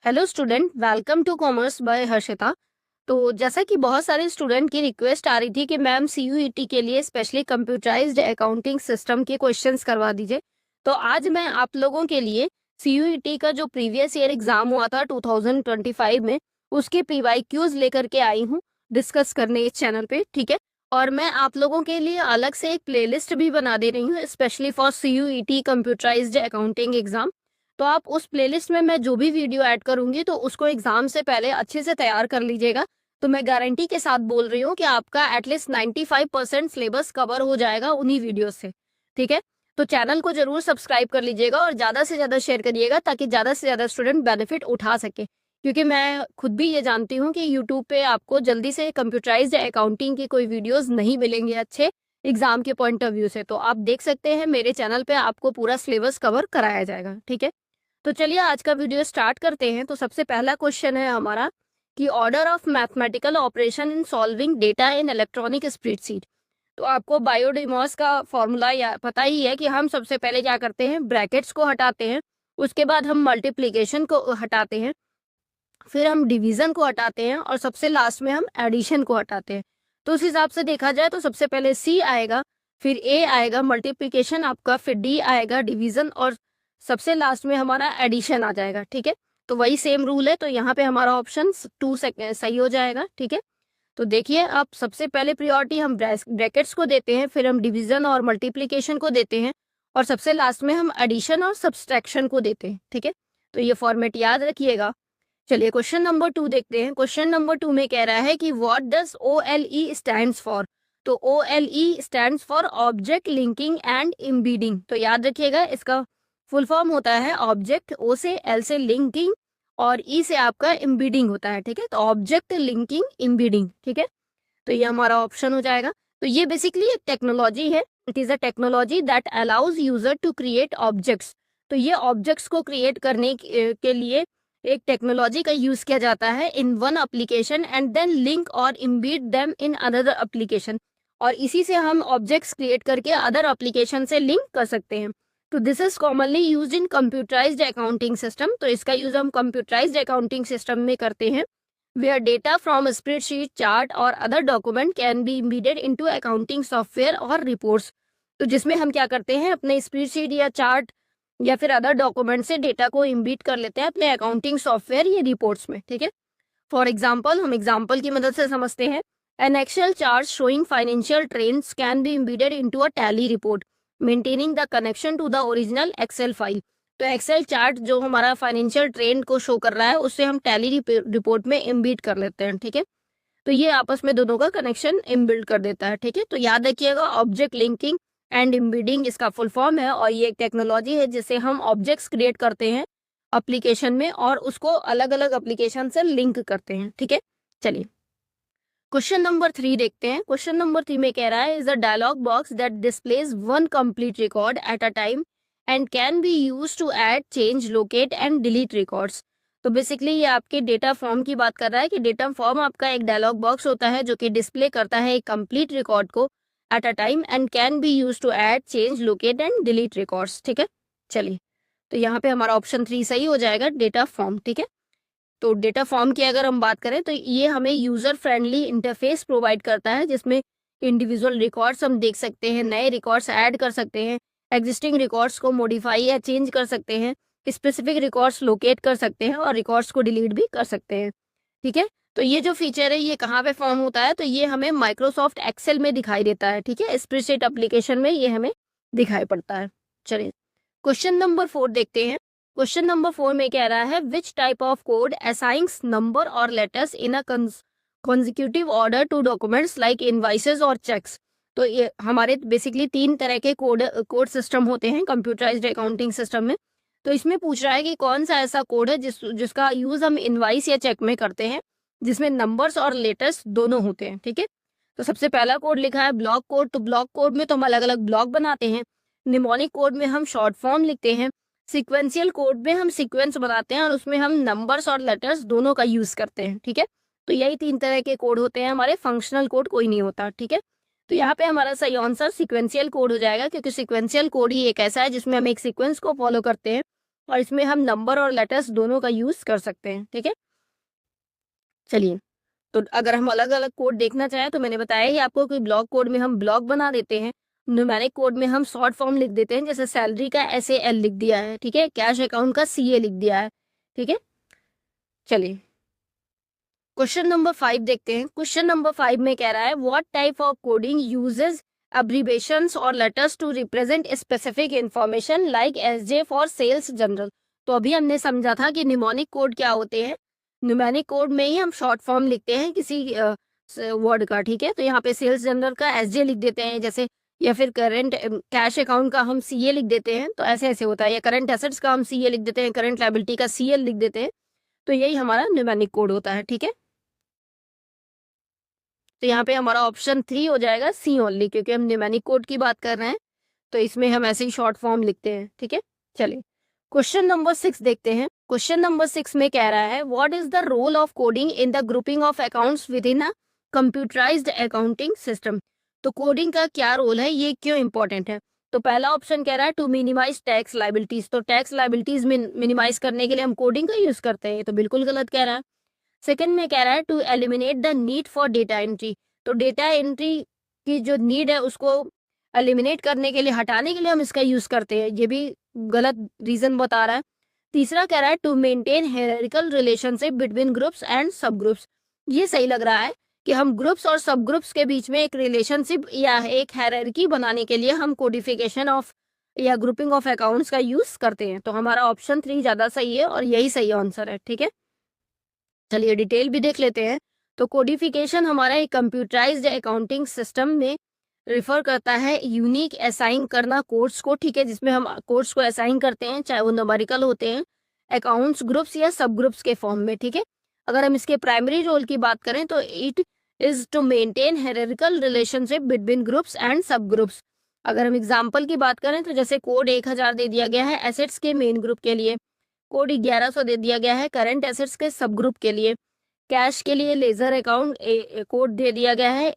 Hello student, welcome to commerce by Harshita. तो जैसा कि बहुत सारे स्टूडेंट की रिक्वेस्ट आ रही थी कि मैम सीयूईटी के लिए स्पेशली कंप्यूटराइज्ड अकाउंटिंग सिस्टम के क्वेश्चंस करवा दीजिए। तो आज मैं आप लोगों के लिए सीयूईटी का जो प्रीवियस ईयर एग्जाम हुआ था 2025 में, उसके पीवाईक्यूज लेकर के आई हूँ डिस्कस करने इस चैनल पे। ठीक है। और मैं आप लोगों के लिए अलग से एक प्लेलिस्ट भी बना दे रही हूँ specially for CUET computerised accounting exam. तो आप उस प्लेलिस्ट में मैं जो भी वीडियो ऐड करूंगी तो उसको एग्जाम से पहले अच्छे से तैयार कर लीजिएगा। तो मैं गारंटी के साथ बोल रही हूँ कि आपका एटलीस्ट 95% सिलेबस कवर हो जाएगा उन्हीं वीडियो से। ठीक है। तो चैनल को जरूर सब्सक्राइब कर लीजिएगा और ज़्यादा से ज़्यादा शेयर करिएगा ताकि ज़्यादा से ज़्यादा स्टूडेंट बेनिफिट उठा सके, क्योंकि मैं खुद भी ये जानती हूँ कि यूट्यूब पे आपको जल्दी से कंप्यूटराइज्ड अकाउंटिंग की कोई वीडियोस नहीं मिलेंगे अच्छे एग्जाम के पॉइंट ऑफ व्यू से। तो आप देख सकते हैं मेरे चैनल पे आपको पूरा सिलेबस कवर कराया जाएगा। ठीक है। तो चलिए आज का वीडियो स्टार्ट करते हैं। तो सबसे पहला क्वेश्चन है हमारा कि order of mathematical operation in solving data in electronic spreadsheet. तो आपको बायोडिमॉस का फॉर्मूला या पता ही है कि हम सबसे पहले क्या करते हैं, ब्रैकेट्स को हटाते हैं, उसके बाद हम मल्टीप्लिकेशन को हटाते हैं, फिर हम डिवीजन को हटाते हैं और सबसे लास्ट में हम एडिशन को हटाते हैं। तो उस हिसाब से देखा जाए तो सबसे पहले सी आएगा, फिर ए आएगा मल्टीप्लिकेशन आपका, फिर डी आएगा डिवीजन और सबसे लास्ट में हमारा एडिशन आ जाएगा। ठीक है। तो वही सेम रूल है, तो यहाँ पे हमारा ऑप्शन 2 सही हो जाएगा। ठीक है। तो देखिए, आप सबसे पहले प्रियोरिटी हम ब्रैकेट्स को देते हैं, फिर हम डिवीजन और मल्टीप्लिकेशन को देते हैं और सबसे लास्ट में हम एडिशन और सब्सट्रैक्शन को देते हैं। ठीक है। तो ये फॉर्मेट याद रखिएगा। चलिए क्वेश्चन नंबर 2 देखते हैं। क्वेश्चन नंबर 2 में कह रहा है कि what does OLE stands for. तो OLE stands for object linking and embedding. तो याद रखिएगा, इसका फुल फॉर्म होता है ऑब्जेक्ट, O से L से लिंकिंग और E से आपका एम्बेडिंग होता है। ठीक है। तो ऑब्जेक्ट लिंकिंग एम्बेडिंग। ठीक है। तो ये हमारा ऑप्शन हो जाएगा। तो ये बेसिकली एक टेक्नोलॉजी है। It is a technology that allows user to create objects. तो ये ऑब्जेक्ट्स को क्रिएट करने के लिए एक टेक्नोलॉजी का यूज किया जाता है in one application and then link और embed them in another application. और इसी से हम ऑब्जेक्ट्स क्रिएट करके अदर एप्लीकेशन से लिंक कर सकते हैं। तो this is commonly used in computerised accounting system. तो इसका यूज हम कंप्यूटराइज्ड अकाउंटिंग सिस्टम में करते हैं, where data from a spreadsheet, chart or other document can be embedded into accounting software or reports। तो जिसमें हम क्या करते हैं, अपने स्प्रेडशीट या चार्ट या फिर अदर डॉक्यूमेंट से डेटा को इम्बीड कर लेते हैं अपने अकाउंटिंग सॉफ्टवेयर या रिपोर्ट्स में। ठीक है। फॉर एग्जाम्पल, हम एग्जाम्पल की मदद से समझते हैं। An Excel chart showing financial trends can be embedded into a Tally report maintaining the connection to the original Excel file. तो एक्सेल चार्ट जो हमारा फाइनेंशियल ट्रेंड को शो कर रहा है उससे हम टैली रिपोर्ट में इम्बीड कर लेते हैं। ठीक है। तो ये आपस में दोनों का कनेक्शन इनबिल्ड कर देता है। ठीक है। तो याद रखिएगा, ऑब्जेक्ट लिंकिंग एंड एम्बेडिंग इसका फुल फॉर्म है और ये एक टेक्नोलॉजी है जिससे हम ऑब्जेक्ट्स क्रिएट करते हैं एप्लीकेशन में और उसको अलग अलग एप्लीकेशन से लिंक करते हैं। ठीक है। चलिए क्वेश्चन नंबर 3 देखते हैं। क्वेश्चन नंबर 3 में कह रहा है, is a dialog box that displays one complete record at a time and can be use to add, change, locate and delete records. तो बेसिकली ये आपके डेटा फॉर्म की बात कर रहा है कि डेटा फॉर्म आपका एक डायलॉग बॉक्स होता है जो कि डिस्प्ले करता है एक कंप्लीट रिकॉर्ड को at a time and can be use to add, change, locate and delete records. ठीक है। चलिए, तो यहाँ पे हमारा ऑप्शन 3 सही हो जाएगा, डेटा फॉर्म। ठीक है। तो डेटा फॉर्म की अगर हम बात करें तो ये हमें यूजर फ्रेंडली इंटरफेस प्रोवाइड करता है जिसमें इंडिविजुअल रिकॉर्ड्स हम देख सकते हैं, नए रिकॉर्ड्स ऐड कर सकते हैं, एग्जिस्टिंग रिकॉर्ड्स को मॉडिफाई या चेंज कर सकते हैं, स्पेसिफिक रिकॉर्ड्स लोकेट कर सकते हैं और रिकॉर्ड्स को डिलीट भी कर सकते हैं। ठीक है। तो ये जो फीचर है ये कहाँ पे फॉर्म होता है, तो ये हमें माइक्रोसॉफ्ट एक्सेल में दिखाई देता है। ठीक है। स्प्रेडशीट एप्लीकेशन में ये हमें दिखाई पड़ता है। चलिए क्वेश्चन नंबर 4 देखते हैं। क्वेश्चन नंबर 4 में कह रहा है, which type of code assigns number और letters in a consecutive order to documents like invoices और चेक्स। तो ये हमारे बेसिकली 3 तरह के कोड सिस्टम होते हैं कंप्यूटराइज्ड अकाउंटिंग सिस्टम में। तो इसमें पूछ रहा है कि कौन सा ऐसा कोड है जिसका यूज हम इनवाइस या चेक में करते हैं जिसमें नंबर्स और लेटर्स दोनों होते हैं। ठीक है। तो सबसे पहला कोड लिखा है ब्लॉक कोड। तो ब्लॉक कोड में तो हम अलग अलग ब्लॉक बनाते हैं, निमोनिक कोड में हम शॉर्ट फॉर्म लिखते हैं, सीक्वेंशियल कोड में हम सीक्वेंस बनाते हैं और उसमें हम नंबर्स और लेटर्स दोनों का यूज करते हैं। ठीक है। तो यही 3 तरह के कोड होते हैं हमारे, फंक्शनल कोड कोई नहीं होता। ठीक है। तो यहाँ पे हमारा सही आंसर सीक्वेंशियल कोड हो जाएगा क्योंकि सीक्वेंशियल कोड ही एक ऐसा है जिसमें हम एक सीक्वेंस को फॉलो करते हैं और इसमें हम नंबर और लेटर्स दोनों का यूज कर सकते हैं। ठीक है, चलिए, तो अगर हम अलग अलग कोड देखना चाहें तो मैंने बताया ही आपको कि ब्लॉक कोड में हम ब्लॉक बना देते हैं, न्यूमेरिक कोड में हम शॉर्ट फॉर्म लिख देते हैं, जैसे सैलरी का SAL लिख दिया है। ठीक है, कैश अकाउंट का CA लिख दिया है। ठीक है, चलिए क्वेश्चन नंबर 5 देखते हैं। क्वेश्चन नंबर 5 में कह रहा है what type of coding uses abbreviations और letters to represent specific information like SJ for sales general. तो अभी हमने समझा था कि निमोनिक कोड क्या होते हैं। न्यूमेरिक कोड में ही हम शॉर्ट फॉर्म लिखते हैं किसी वर्ड का। ठीक है, तो यहाँ पे सेल्स जनरल का SJ लिख देते हैं जैसे, या फिर करंट कैश अकाउंट का हम CA लिख देते हैं, तो ऐसे ऐसे होता है, या करंट एसेट्स का हम CA लिख देते हैं, करंट लायबिलिटी का CL लिख देते हैं। तो यही हमारा न्यूमेरिक कोड होता है। ठीक है, तो यहाँ पे हमारा ऑप्शन 3 हो जाएगा C ओनली, क्योंकि हम न्यूमेरिक कोड की बात कर रहे हैं, तो इसमें हम ऐसे ही शॉर्ट फॉर्म लिखते हैं। ठीक है, चलिए क्वेश्चन नंबर 6 देखते हैं। क्वेश्चन नंबर 6 में कह रहा है what is the role of coding in the grouping of accounts within a computerised accounting system. तो कोडिंग का क्या रोल है, ये क्यों इंपॉर्टेंट है। तो पहला ऑप्शन कह रहा है टू मिनिमाइज टैक्स लाइबिलिटीज। तो टैक्स लाइबिलिटीज मिनिमाइज करने के लिए हम कोडिंग का यूज करते हैं, ये तो बिल्कुल गलत कह रहा है। सेकंड में कह रहा है to eliminate the need for data entry. तो डेटा एंट्री की जो नीड है उसको एलिमिनेट करने के लिए, हटाने के लिए हम इसका यूज करते हैं, ये भी गलत रीजन बता रहा है। तीसरा कह रहा है to maintain hierarchical relationship between groups and sub groups. ये सही लग रहा है कि हम ग्रुप्स और सब ग्रुप्स के बीच में एक रिलेशनशिप या एक हायरार्की बनाने के लिए हम कोडिफिकेशन ऑफ या ग्रुपिंग ऑफ अकाउंट्स का यूज करते हैं। तो हमारा ऑप्शन 3 ज्यादा सही है और यही सही आंसर है। ठीक है, चलिए डिटेल भी देख लेते हैं। तो कोडिफिकेशन हमारा एक कंप्यूटराइज्ड अकाउंटिंग सिस्टम में रिफर करता है यूनिक असाइन करना कोड्स को। ठीक है, जिसमें हम कोड्स को असाइन करते हैं, चाहे वो न्यूमेरिकल होते हैं, अकाउंट्स ग्रुप्स या सब ग्रुप्स के फॉर्म में। ठीक है, अगर हम इसके प्राइमरी रोल की बात करें तो it is to maintain hierarchical relationship between groups and sub groups. अगर हम एग्जाम्पल की बात करें तो जैसे कोड 1000 दे दिया गया है एसेट्स के मेन ग्रुप के लिए, कोड 1100 दे दिया गया है करंट एसेट्स के सब ग्रुप के लिए, कैश के लिए लेजर अकाउंट कोड दे दिया गया है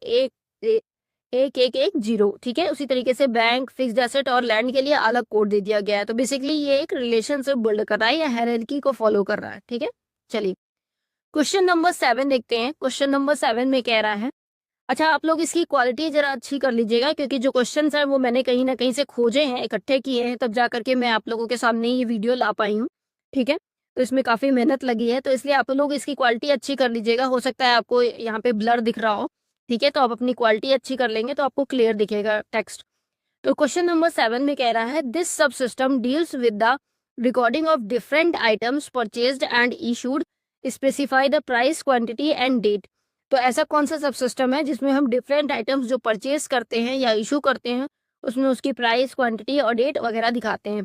1110। ठीक है, उसी तरीके से बैंक, फिक्स्ड एसेट और लैंड के लिए अलग कोड दे दिया गया है। तो बेसिकली ये एक रिलेशनशिप बिल्ड कर रहा है या हायरार्की को फॉलो कर रहा है। ठीक है, चलिए क्वेश्चन नंबर 7 देखते हैं। क्वेश्चन नंबर 7 में कह रहा है, अच्छा आप लोग इसकी क्वालिटी जरा अच्छी कर लीजिएगा, क्योंकि जो क्वेश्चन है वो मैंने कहीं ना कहीं से खोजे हैं, इकट्ठे किए हैं, तब जा करके मैं आप लोगों के सामने ये वीडियो ला पाई हूँ। ठीक है, तो इसमें काफ़ी मेहनत लगी है, तो इसलिए आप लोग इसकी क्वालिटी अच्छी कर लीजिएगा। हो सकता है आपको यहाँ पे ब्लर दिख रहा हो। ठीक है, तो आप अपनी क्वालिटी अच्छी कर लेंगे तो आपको क्लियर दिखेगा टेक्स्ट। तो क्वेश्चन नंबर 7 में कह रहा है this sub system deals with the recording of different items purchased and issued, specify the price, quantity and date. तो ऐसा कौन सा सब सिस्टम है जिसमें हम डिफरेंट आइटम्स जो परचेज करते हैं या इशू करते हैं उसमें उसकी प्राइस, क्वांटिटी और डेट वगैरह दिखाते हैं।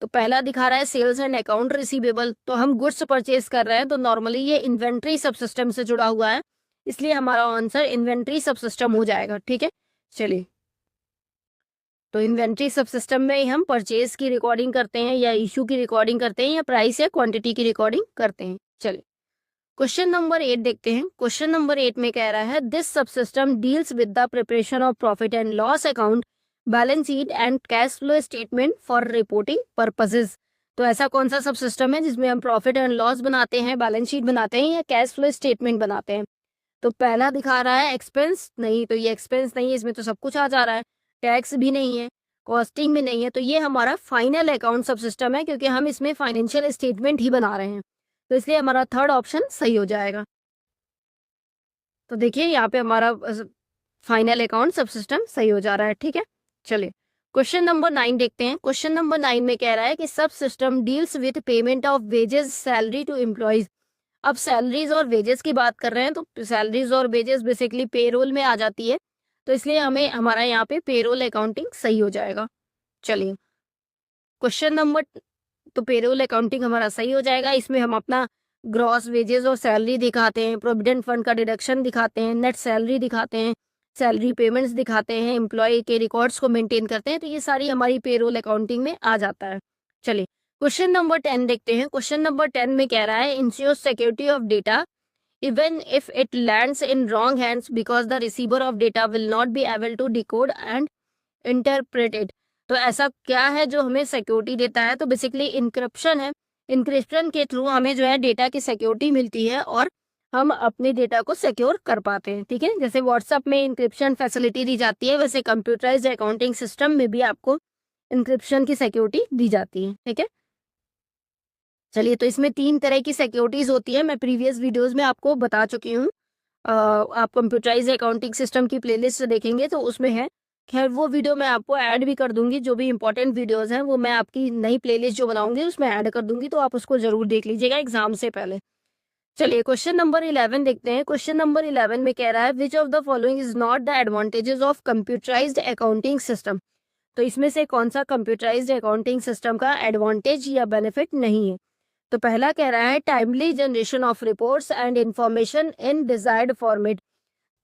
तो पहला दिखा रहा है सेल्स एंड अकाउंट रिसीवेबल। तो हम गुड्स परचेज कर रहे हैं, तो नॉर्मली ये इन्वेंट्री सब सिस्टम से जुड़ा हुआ है, इसलिए हमारा आंसर इन्वेंट्री सब सिस्टम हो जाएगा। ठीक है, चलिए तो इन्वेंट्री सब सिस्टम में हम परचेज की रिकॉर्डिंग करते हैं या इशू की रिकॉर्डिंग करते हैं या प्राइस या क्वांटिटी की रिकॉर्डिंग करते हैं। चलिए क्वेश्चन नंबर 8 देखते हैं। क्वेश्चन नंबर 8 में कह रहा है this sub system deals with the preparation of profit and loss account, balance sheet and cash flow statement for reporting purposes. तो ऐसा कौन सा सब सिस्टम है जिसमें हम प्रॉफिट एंड लॉस बनाते हैं, बैलेंस शीट बनाते हैं या कैश फ्लो स्टेटमेंट बनाते हैं। तो पहला दिखा रहा है एक्सपेंस, नहीं तो ये एक्सपेंस नहीं है, इसमें तो सब कुछ आ जा रहा है, टैक्स भी नहीं है, कॉस्टिंग भी नहीं है, तो ये हमारा फाइनल अकाउंट सब सिस्टम है, क्योंकि हम इसमें फाइनेंशियल स्टेटमेंट ही बना रहे हैं, तो इसलिए हमारा थर्ड ऑप्शन सही हो जाएगा। तो देखिए यहाँ पे हमारा फाइनल अकाउंट सब सिस्टम सही हो जा रहा है। ठीक है, चलिए क्वेश्चन नंबर 9 देखते हैं। क्वेश्चन नंबर 9 में कह रहा है कि sub system deals with payment of wages, salary to employees. अब सैलरीज और वेजेस की बात कर रहे हैं, तो सैलरीज और वेजेस बेसिकली पेरोल में आ जाती है, तो इसलिए हमें हमारा यहाँ पे पेरोल अकाउंटिंग सही हो जाएगा। चलिए क्वेश्चन नंबर, तो पेरोल अकाउंटिंग हमारा सही हो जाएगा। इसमें हम अपना ग्रॉस वेजेस और सैलरी दिखाते हैं, प्रोविडेंट फंड का डिडक्शन दिखाते हैं, नेट सैलरी दिखाते हैं, सैलरी पेमेंट्स दिखाते हैं, एम्प्लॉय के रिकॉर्ड्स को मेंटेन करते हैं, तो ये सारी हमारी पेरोल अकाउंटिंग में आ जाता है। चलिए क्वेश्चन नंबर 10 देखते हैं। क्वेश्चन नंबर 10 में कह रहा है ensure security of data even if it lands in wrong hands because the receiver of data will not be able to decode and interpret it. तो ऐसा क्या है जो हमें सिक्योरिटी देता है? तो बेसिकली इंक्रिप्शन है। इंक्रिप्शन के थ्रू हमें जो है डेटा की सिक्योरिटी मिलती है और हम अपने डेटा को सिक्योर कर पाते हैं। ठीक है, जैसे व्हाट्सएप में इंक्रिप्शन फैसिलिटी दी जाती है, वैसे कंप्यूटराइज्ड अकाउंटिंग सिस्टम में भी आपको इंक्रिप्शन की सिक्योरिटी दी जाती है। ठीक है, चलिए, तो इसमें 3 तरह की सिक्योरिटीज होती है, मैं प्रीवियस वीडियोस में आपको बता चुकी हूँ। आप कंप्यूटराइज्ड अकाउंटिंग सिस्टम की प्लेलिस्ट देखेंगे तो उसमें है। खैर, वो वीडियो मैं आपको ऐड भी कर दूंगी, जो भी इंपॉर्टेंट वीडियोस हैं वो मैं आपकी नई प्लेलिस्ट जो बनाऊंगी उसमें ऐड कर दूंगी, तो आप उसको जरूर देख लीजिएगा एग्जाम से पहले। चलिए, क्वेश्चन नंबर 11 देखते हैं। क्वेश्चन नंबर 11 में कह रहा है, which of the following is not the advantages of computerised accounting system. तो इसमें से कौन सा कंप्यूटराइज्ड अकाउंटिंग सिस्टम का एडवांटेज या बेनिफिट नहीं है? तो पहला कह रहा है, timely generation of reports and information in desired format.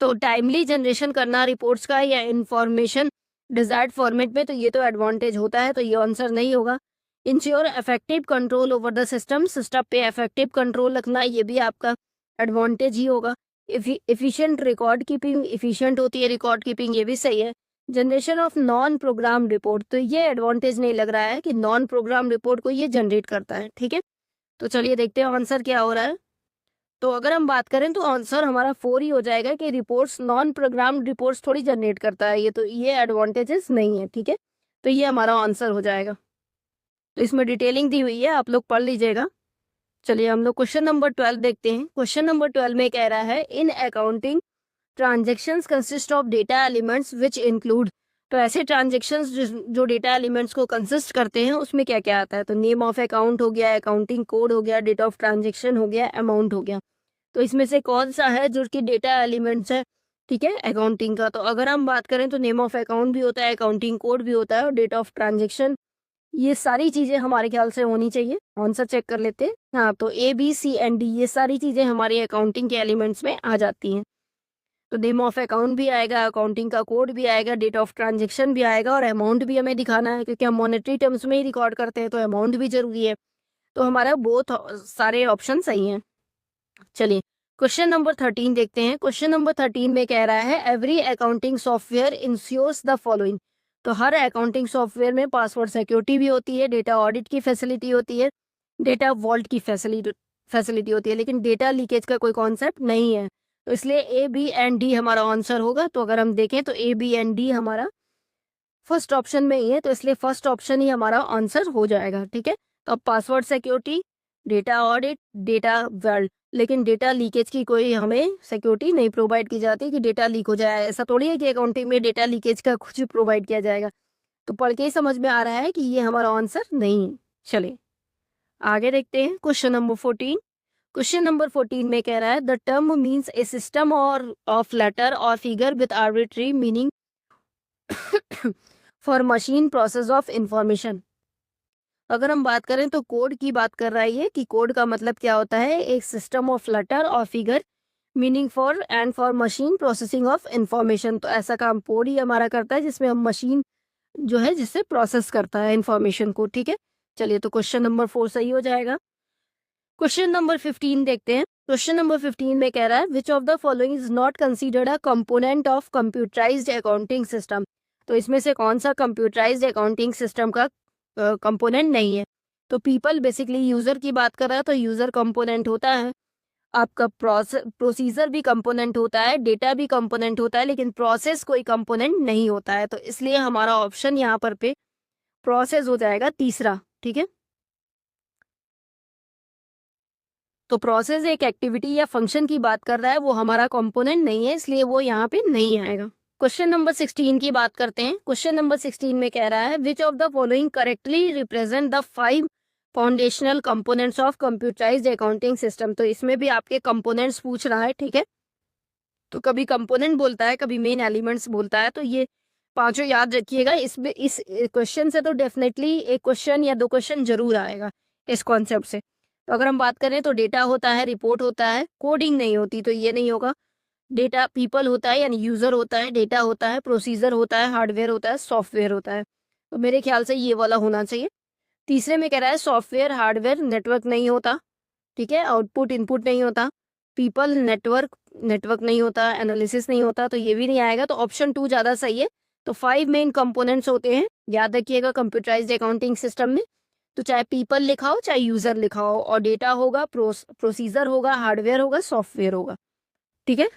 तो टाइमली जनरेशन करना रिपोर्ट्स का या इंफॉर्मेशन डिजायर्ड फॉर्मेट में, तो ये तो एडवांटेज होता है, तो ये आंसर नहीं होगा। Ensure effective control over the system, system पे इफेक्टिव कंट्रोल रखना, ये भी आपका एडवांटेज ही होगा। इफिशिएंट रिकॉर्ड कीपिंग, इफिशिएंट होती है रिकॉर्ड कीपिंग, ये भी सही है। Generation of non program report, तो ये एडवांटेज नहीं लग रहा है कि नॉन प्रोग्राम रिपोर्ट को ये जनरेट करता है। ठीक है, तो चलिए देखते हैं आंसर क्या हो रहा है। तो अगर हम बात करें तो आंसर हमारा 4 ही हो जाएगा कि रिपोर्ट्स नॉन प्रोग्राम रिपोर्ट्स थोड़ी जनरेट करता है, ये तो ये एडवांटेजेस नहीं है। ठीक है, तो ये हमारा आंसर हो जाएगा। तो इसमें डिटेलिंग दी हुई है, आप लोग पढ़ लीजिएगा। चलिए, हम लोग क्वेश्चन नंबर 12 देखते हैं। क्वेश्चन नंबर 12 में कह रहा है, in accounting transactions consist of data elements which include. तो ऐसे ट्रांजेक्शंस जो डेटा एलिमेंट्स को कंसिस्ट करते हैं उसमें क्या क्या आता है? तो नेम ऑफ अकाउंट हो गया, अकाउंटिंग कोड हो गया, डेट ऑफ ट्रांजेक्शन हो गया, अमाउंट हो गया। तो इसमें से कौन सा है जो कि डेटा एलिमेंट्स है? ठीक है, अकाउंटिंग का। तो अगर हम बात करें तो नेम ऑफ अकाउंट भी होता है, अकाउंटिंग कोड भी होता है और डेट ऑफ ट्रांजेक्शन, ये सारी चीजें हमारे ख्याल से होनी चाहिए। आंसर चेक कर लेते हैं। हाँ, तो A B C and D ये सारी चीजें हमारी अकाउंटिंग के एलिमेंट्स में आ जाती हैं। तो नेम ऑफ अकाउंट भी आएगा, अकाउंटिंग का कोड भी आएगा, डेट ऑफ ट्रांजेक्शन भी आएगा और अमाउंट भी हमें दिखाना है, क्योंकि हम मॉनेटरी टर्म्स में ही रिकॉर्ड करते हैं तो अमाउंट भी जरूरी है। तो हमारा बोथ सारे ऑप्शन सही हैं। चलिए, क्वेश्चन नंबर 13 देखते हैं। क्वेश्चन नंबर 13 में कह रहा है, every accounting software ensures the following. तो हर अकाउंटिंग सॉफ्टवेयर में पासवर्ड सिक्योरिटी भी होती है, डेटा ऑडिट की फैसिलिटी होती है, डेटा वॉल्ट की फैसिलिटी होती है, लेकिन डेटा लीकेज का कोई कॉन्सेप्ट नहीं है। तो इसलिए ए बी एंड डी हमारा आंसर होगा। तो अगर हम देखें तो ए बी एंड डी हमारा फर्स्ट ऑप्शन में ही है, तो इसलिए फर्स्ट ऑप्शन ही हमारा आंसर हो जाएगा। ठीक है, तो अब password security, data audit, data world, लेकिन डेटा लीकेज की कोई हमें सिक्योरिटी नहीं प्रोवाइड की जाती कि डेटा लीक हो जाए। ऐसा थोड़ी है कि अकाउंटिंग में डेटा लीकेज का कुछ प्रोवाइड किया जाएगा। तो पढ़ के ही समझ में आ रहा है कि ये हमारा आंसर नहीं है। चलिए आगे देखते हैं। Question number 14। क्वेश्चन नंबर 14 में कह रहा है, the term means A system और ऑफ लेटर और figure with arbitrary meaning for machine process of information. अगर हम बात करें तो कोड की बात कर रही है कि कोड का मतलब क्या होता है, एक सिस्टम ऑफ लेटर और figure meaning for and for machine processing of information. तो ऐसा काम कोड ही हमारा करता है जिसमें हम मशीन जो है जिससे प्रोसेस करता है इंफॉर्मेशन को। ठीक है, चलिए, तो क्वेश्चन नंबर 4 सही हो जाएगा। क्वेश्चन नंबर 15 देखते हैं। क्वेश्चन नंबर 15 में कह रहा है, which of the following is not considered a component of computerised accounting system. तो इसमें से कौन सा कंप्यूटराइज्ड अकाउंटिंग सिस्टम का कंपोनेंट नहीं है? तो पीपल बेसिकली यूजर की बात कर रहा है, तो यूजर कंपोनेंट होता है, आपका प्रोसीजर भी कंपोनेंट होता है, डेटा भी कंपोनेंट होता है, लेकिन प्रोसेस कोई कंपोनेंट नहीं होता है। तो इसलिए हमारा ऑप्शन यहाँ पर पे प्रोसेस हो जाएगा तीसरा। ठीक है, तो प्रोसेस एक एक्टिविटी या फंक्शन की बात कर रहा है, वो हमारा कंपोनेंट नहीं है, इसलिए वो यहाँ पे नहीं आएगा। क्वेश्चन नंबर 16 की बात करते हैं। क्वेश्चन नंबर 16 में कह रहा है, which of the following correctly represent the 5 foundational components of computerised accounting system. तो इसमें भी आपके कंपोनेंट्स पूछ रहा है। ठीक है, तो कभी कंपोनेंट बोलता है, कभी मेन एलिमेंट्स बोलता है, तो ये पांचों याद रखिएगा। इसमें इस क्वेश्चन से तो डेफिनेटली एक क्वेश्चन या 2 क्वेश्चन जरूर आएगा इस कॉन्सेप्ट से। तो अगर हम बात करें तो डेटा होता है, रिपोर्ट होता है, कोडिंग नहीं होती, तो ये नहीं होगा। डेटा पीपल होता है यानी यूजर होता है, डेटा होता है, प्रोसीजर होता है, हार्डवेयर होता है, सॉफ्टवेयर होता है। तो मेरे ख्याल से ये वाला होना चाहिए। तीसरे में कह रहा है, सॉफ्टवेयर, हार्डवेयर, नेटवर्क नहीं होता। ठीक है, आउटपुट इनपुट नहीं होता, पीपल, नेटवर्क नहीं होता, एनालिसिस नहीं होता, तो ये भी नहीं आएगा। तो ऑप्शन 2 ज़्यादा सही है, तो 5 मेन कंपोनेंट्स होते हैं, याद रखिएगा कंप्यूटराइज्ड अकाउंटिंग सिस्टम में। तो चाहे पीपल लिखा हो चाहे यूजर लिखा हो, और डेटा होगा, प्रोसीजर होगा, हार्डवेयर होगा, सॉफ्टवेयर होगा। ठीक है,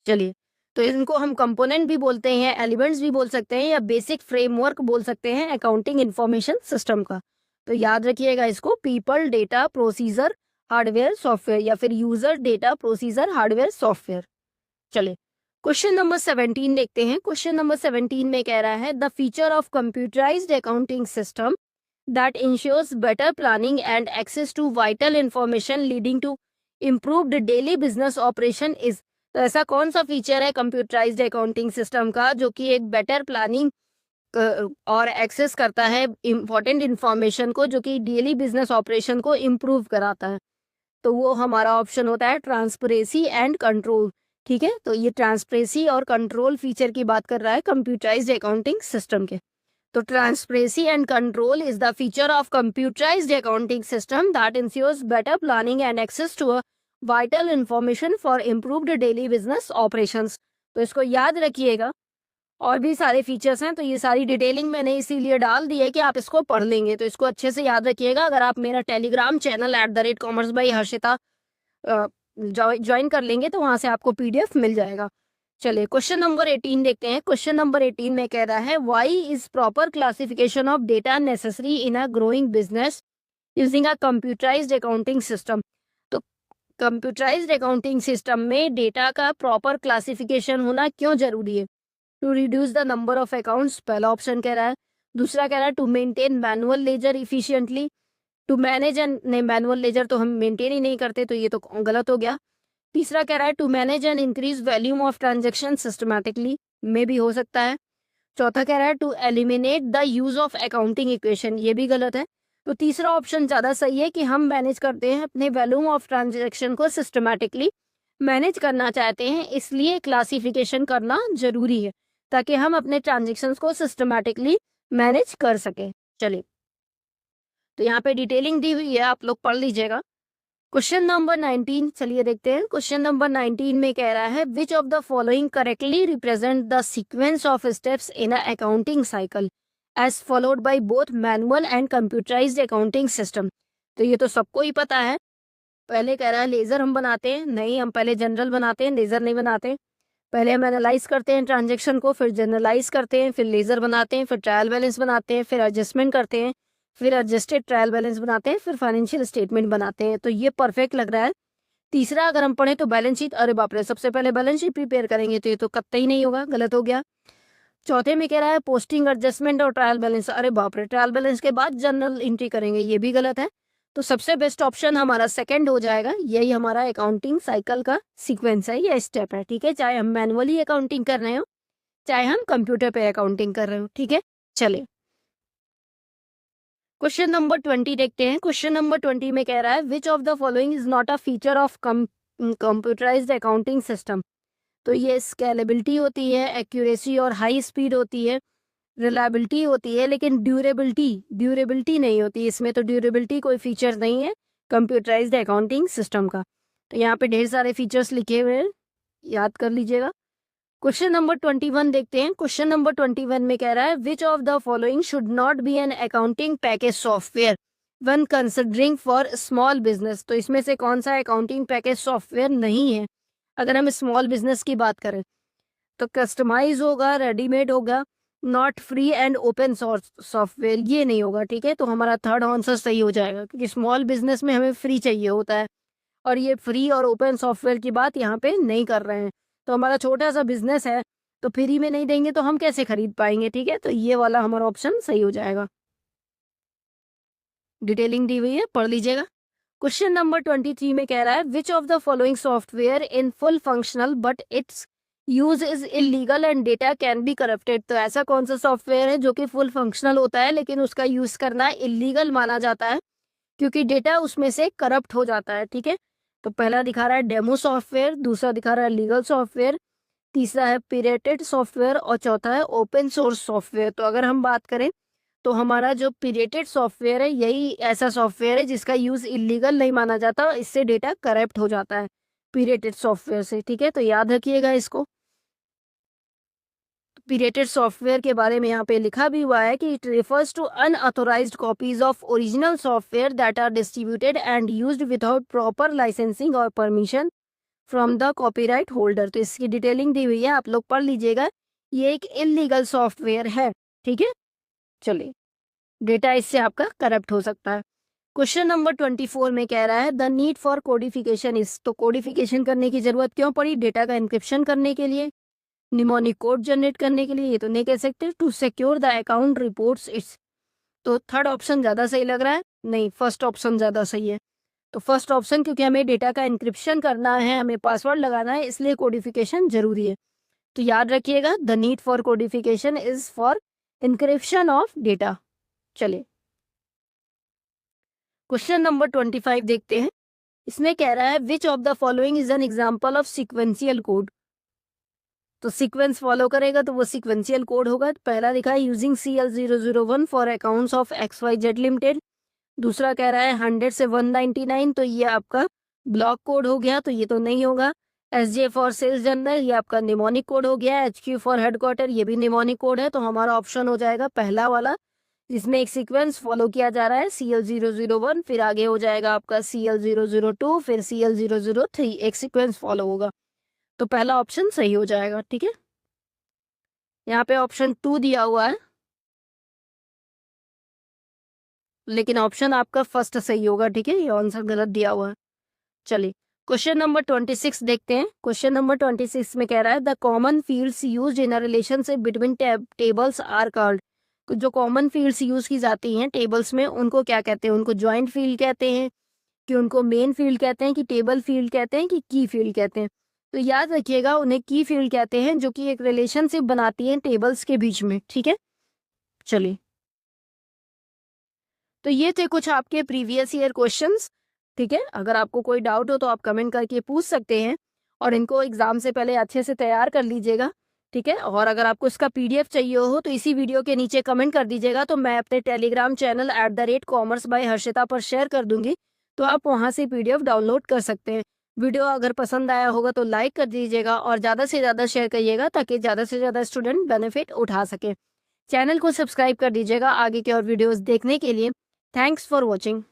चलिए। तो इनको हम कंपोनेंट भी बोलते हैं, एलिमेंट्स भी बोल सकते हैं, या बेसिक फ्रेमवर्क बोल सकते हैं अकाउंटिंग इंफॉर्मेशन सिस्टम का। तो याद रखिएगा इसको, people, data, procedure, hardware, software, या फिर user, data, procedure, hardware, software. चलिए, क्वेश्चन नंबर 17 देखते हैं। क्वेश्चन नंबर 17 में कह रहा है, the feature of computerised accounting system that ensures better planning and access to vital information leading to improved daily business operation is. तो ऐसा कौन सा फीचर है कंप्यूटराइज्ड अकाउंटिंग सिस्टम का जो कि एक बेटर प्लानिंग और एक्सेस करता है इम्पोर्टेंट इंफॉर्मेशन को, जो कि डेली बिजनेस ऑपरेशन को इम्प्रूव कराता है। तो वो हमारा ऑप्शन होता है ट्रांसपेरेंसी एंड कंट्रोल। ठीक है, तो ये ट्रांसपेरेंसी और कंट्रोल फीचर की बात कर रहा है कंप्यूटराइज्ड अकाउंटिंग सिस्टम के। तो transparency and control is the feature of computerised accounting system that ensures better planning and access to a vital information for improved daily business operations. तो इसको याद रखिएगा, और भी सारे फीचर्स हैं, तो ये सारी डिटेलिंग मैंने इसीलिए डाल दी है कि आप इसको पढ़ लेंगे। तो इसको अच्छे से याद रखिएगा। अगर आप मेरा Telegram channel @commerce by Harshita join कर लेंगे तो वहां से आपको PDF मिल जाएगा। चलिए, क्वेश्चन नंबर 18 देखते हैं। क्वेश्चन नंबर 18 में कह रहा है, why is proper classification of data necessary in a growing business using a computerised accounting system. तो कंप्यूटराइज्ड अकाउंटिंग सिस्टम में डेटा का प्रॉपर क्लासिफिकेशन होना क्यों जरूरी है? To reduce the number of accounts, पहला ऑप्शन कह रहा है। दूसरा कह रहा है to maintain manual ledger efficiently. To manage and, नहीं, मैनुअल लेजर तो हम मेंटेन ही नहीं करते, तो ये तो गलत हो गया। तीसरा कह रहा है to manage and increase volume of transaction systematically, में भी हो सकता है। चौथा कह रहा है to eliminate the use of accounting equation, ये भी गलत है। तो तीसरा ऑप्शन ज़्यादा सही है कि हम मैनेज करते हैं अपने वॉल्यूम ऑफ ट्रांजेक्शन को सिस्टमैटिकली मैनेज करना चाहते हैं, इसलिए क्लासिफिकेशन करना जरूरी है ताकि हम अपने ट्रांजेक्शन्स को सिस्टमैटिकली मैनेज कर सकें। चलिए, तो यहाँ पे डिटेलिंग दी हुई है, आप लोग पढ़ लीजिएगा। क्वेश्चन नंबर 19 चलिए देखते हैं। क्वेश्चन नंबर 19 में कह रहा है, which of the following correctly represent the sequence of steps in a accounting cycle as followed by both manual and computerised accounting system. तो ये तो सबको ही पता है। पहले कह रहा है लेजर हम बनाते हैं, नहीं, हम पहले जनरल बनाते हैं, लेजर नहीं बनाते। पहले हम एनालाइज करते हैं ट्रांजेक्शन को, फिर जनरलाइज करते हैं, फिर लेजर बनाते हैं, फिर ट्रायल बैलेंस बनाते हैं, फिर एडजस्टमेंट करते हैं, फिर एडजस्टेड ट्रायल बैलेंस बनाते हैं, फिर फाइनेंशियल स्टेटमेंट बनाते हैं। तो ये परफेक्ट लग रहा है। तीसरा अगर हम पढ़े तो बैलेंस शीट, अरे बाप रे, सबसे पहले बैलेंस शीट प्रिपेयर करेंगे, तो ये तो कतई नहीं होगा, गलत हो गया। चौथे में कह रहा है पोस्टिंग, एडजस्टमेंट और ट्रायल बैलेंस, अरे बाप रे, ट्रायल बैलेंस के बाद जनरल एंट्री करेंगे, ये भी गलत है। तो सबसे बेस्ट ऑप्शन हमारा सेकंड हो जाएगा। यही हमारा अकाउंटिंग साइकिल का सीक्वेंस है, ये स्टेप है। ठीक है, चाहे हम मैनुअली अकाउंटिंग कर रहे हो, चाहे हम कंप्यूटर पे अकाउंटिंग कर रहे हो। ठीक है, चलिए क्वेश्चन नंबर 20 देखते हैं। क्वेश्चन नंबर 20 में कह रहा है, which of the following is not a feature of computerised accounting system. तो ये स्केलेबिलिटी होती है, एक्यूरेसी और हाई स्पीड होती है, रिलायबिलिटी होती है, लेकिन ड्यूरेबिलिटी नहीं होती इसमें। तो ड्यूरेबिलिटी कोई फीचर नहीं है कंप्यूटराइज्ड अकाउंटिंग सिस्टम का। तो यहाँ पे ढेर सारे फीचर्स लिखे हुए हैं, याद कर लीजिएगा। क्वेश्चन नंबर 21 देखते हैं। क्वेश्चन नंबर 21 में कह रहा है, which of the following should not be an accounting package software when considering for small business. तो इसमें से कौन सा अकाउंटिंग पैकेज सॉफ्टवेयर नहीं है अगर हम स्मॉल बिजनेस की बात करें? तो कस्टमाइज होगा, रेडीमेड होगा, not free and open source software, ये नहीं होगा। ठीक है, तो हमारा थर्ड आंसर सही हो जाएगा, क्योंकि स्मॉल बिजनेस में हमें फ्री चाहिए होता है, और ये फ्री और ओपन सॉफ्टवेयर की बात यहाँ पे नहीं कर रहे हैं। तो हमारा छोटा सा बिजनेस है, तो फ्री में नहीं देंगे तो हम कैसे खरीद पाएंगे? ठीक है, तो ये वाला हमारा ऑप्शन सही हो जाएगा। डिटेलिंग दी हुई है, पढ़ लीजिएगा। क्वेश्चन नंबर 23 में कह रहा है, which of the following software in full functional but it's use is illegal and data can be corrupted. तो ऐसा कौन सा सॉफ्टवेयर है जो कि फुल फंक्शनल होता है लेकिन उसका यूज करना इलीगल माना जाता है क्योंकि डेटा उसमें से करप्ट हो जाता है? ठीक है, तो पहला दिखा रहा है डेमो सॉफ्टवेयर, दूसरा दिखा रहा है लीगल सॉफ्टवेयर, तीसरा है पीरेटेड सॉफ्टवेयर, और चौथा है ओपन सोर्स सॉफ्टवेयर। तो अगर हम बात करें तो हमारा जो पीरेटेड सॉफ्टवेयर है, यही ऐसा सॉफ्टवेयर है जिसका यूज इलीगल नहीं माना जाता, इससे डेटा करप्ट हो जाता है पीरेटेड सॉफ्टवेयर से। ठीक है, तो याद रखिएगा इसको। पीरेटेड सॉफ्टवेयर के बारे में यहाँ पे लिखा भी हुआ है कि it refers to unauthorised copies of original software that are distributed and used without proper licensing और permission from the copyright holder. तो इसकी डिटेलिंग दी हुई है, आप लोग पढ़ लीजिएगा। ये एक इलीगल सॉफ्टवेयर है, ठीक है। चलिए, डेटा इससे आपका करप्ट हो सकता है। क्वेश्चन नंबर 24 में कह रहा है the need for codification is. तो कोडिफिकेशन करने की जरूरत क्यों पड़ी? डेटा का इंक्रिप्शन करने के लिए, निमोनिक कोड जनरेट करने के लिए, ये तो नहीं कह सकते। To secure the account reports its. तो थर्ड ऑप्शन ज़्यादा सही लग रहा है? नहीं, फर्स्ट ऑप्शन ज़्यादा सही है। तो फर्स्ट ऑप्शन, क्योंकि हमें डेटा का इंक्रिप्शन करना है, हमें पासवर्ड लगाना है, इसलिए कोडिफिकेशन जरूरी है। तो याद रखिएगा, the need for codification is for encryption of data. चलिए, क्वेश्चन नंबर 25 देखते हैं। इसमें कह रहा है which of the following is an example of sequential code. तो सीक्वेंस फॉलो करेगा तो वो सिक्वेंशियल कोड होगा। पहला लिखा है using CL001 for accounts of XYZ limited. दूसरा कह रहा है 100 से 199, तो ये आपका ब्लॉक कोड हो गया, तो ये तो नहीं होगा। SJ फॉर सेल्स जनरल, ये आपका निमोनिक कोड हो गया। HQ फॉर हेडक्वार्टर, ये भी निमोनिक कोड है। तो हमारा ऑप्शन हो जाएगा पहला वाला, जिसमें एक सीक्वेंस फॉलो किया जा रहा है, CL001, फिर आगे हो जाएगा आपका CL002, फिर CL003, एक सीक्वेंस फॉलो होगा। तो पहला ऑप्शन सही हो जाएगा, ठीक है। यहाँ पे ऑप्शन 2 दिया हुआ है, लेकिन ऑप्शन आपका फर्स्ट सही होगा, ठीक है। ये आंसर गलत दिया हुआ है। चलिए, क्वेश्चन नंबर 26 देखते हैं। क्वेश्चन नंबर 26 में कह रहा है the common fields used in a relationship between tables are called. जो कॉमन फील्ड्स यूज की जाती हैं टेबल्स में, उनको क्या कहते हैं? उनको ज्वाइंट फील्ड कहते हैं, कि उनको मेन फील्ड कहते हैं, कि टेबल फील्ड कहते हैं, कि की फील्ड कहते हैं? तो याद रखिएगा, उन्हें की फील्ड कहते हैं, जो कि एक रिलेशनशिप बनाती है टेबल्स के बीच में, ठीक है। चलिए, तो ये थे कुछ आपके प्रीवियस ईयर क्वेश्चंस, ठीक है। अगर आपको कोई डाउट हो तो आप कमेंट करके पूछ सकते हैं, और इनको एग्जाम से पहले अच्छे से तैयार कर लीजिएगा, ठीक है। और अगर आपको इसका PDF चाहिए हो तो इसी वीडियो के नीचे कमेंट कर दीजिएगा, तो मैं अपने Telegram channel @commerce by Harshita पर शेयर कर दूंगी, तो आप वहाँ से PDF डाउनलोड कर सकते हैं। वीडियो अगर पसंद आया होगा तो लाइक कर दीजिएगा और ज़्यादा से ज़्यादा शेयर करिएगा, ताकि ज़्यादा से ज़्यादा स्टूडेंट बेनिफिट उठा सके। चैनल को सब्सक्राइब कर दीजिएगा आगे के और वीडियोज़ देखने के लिए। Thanks for watching.